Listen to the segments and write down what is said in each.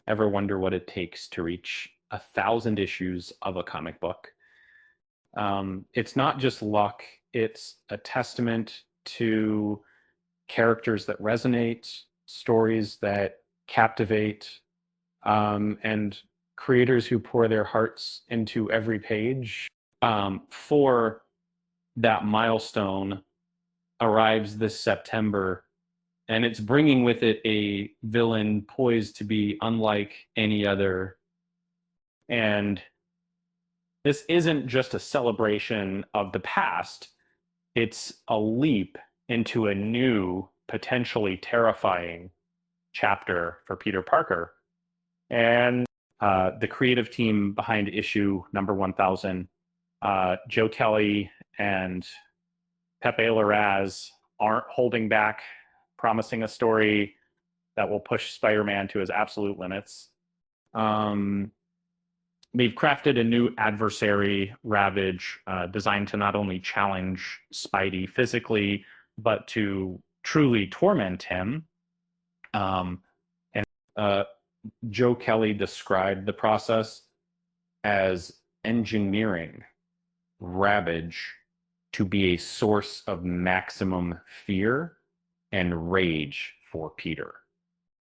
Ever wonder what it takes to reach 1,000 issues of a comic book? It's not just luck, it's a testament to characters that resonate, stories that captivate, and creators who pour their hearts into every page. For that milestone arrives this September, and it's bringing with it a villain poised to be unlike any other. And this isn't just a celebration of the past, it's a leap into a new, potentially terrifying chapter for Peter Parker. And the creative team behind issue number 1000, Joe Kelly and Pepe Larraz, aren't holding back, promising a story that will push Spider-Man to his absolute limits. Um, they've crafted a new adversary, Ravage, designed to not only challenge Spidey physically, but to truly torment him. And Joe Kelly described the process as engineering Ravage to be a source of maximum fear and rage for Peter.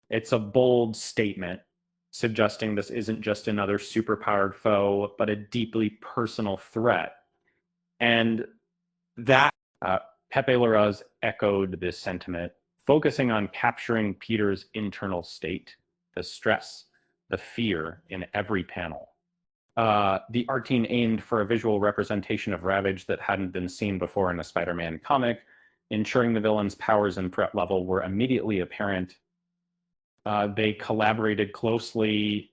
It's a bold statement suggesting this isn't just another superpowered foe, but a deeply personal threat. And that Pepe Larraz echoed this sentiment, focusing on capturing Peter's internal state, the stress, the fear in every panel. The art team aimed for a visual representation of Ravage that hadn't been seen before in a Spider-Man comic, ensuring the villain's powers and threat level were immediately apparent. They collaborated closely,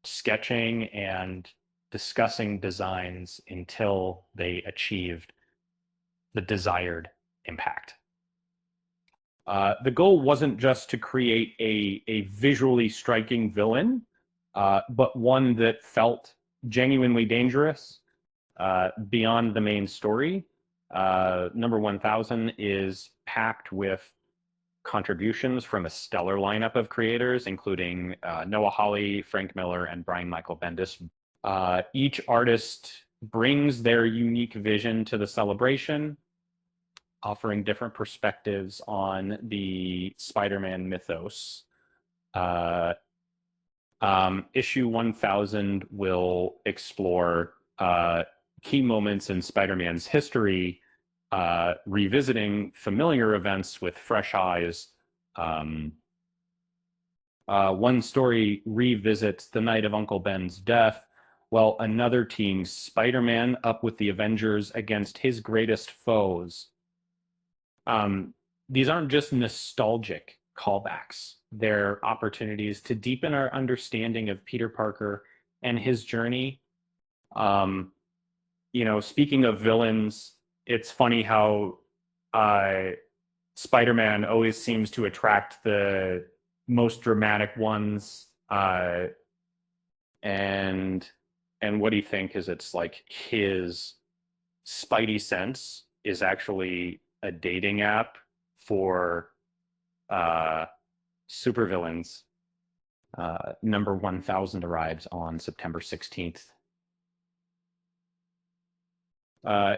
sketching and discussing designs until they achieved the desired impact. The goal wasn't just to create a visually striking villain, but one that felt genuinely dangerous beyond the main story. Number 1000 is packed with contributions from a stellar lineup of creators, including Noah Hawley, Frank Miller, and Brian Michael Bendis. Each artist brings their unique vision to the celebration, offering different perspectives on the Spider-Man mythos. Issue 1000 will explore key moments in Spider-Man's history, revisiting familiar events with fresh eyes. One story revisits the night of Uncle Ben's death, while another teams Spider-Man up with the Avengers against his greatest foes. These aren't just nostalgic callbacks. They're opportunities to deepen our understanding of Peter Parker and his journey. Speaking of villains, it's funny how Spider-Man always seems to attract the most dramatic ones. And what do you think is it's like his Spidey Sense is actually a dating app for supervillains. Number 1000 arrives on September 16th.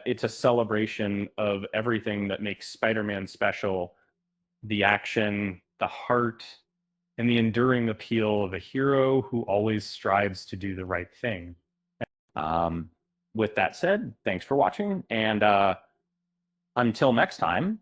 It's a celebration of everything that makes Spider-Man special, the action, the heart, and the enduring appeal of a hero who always strives to do the right thing. With that said, thanks for watching, and until next time,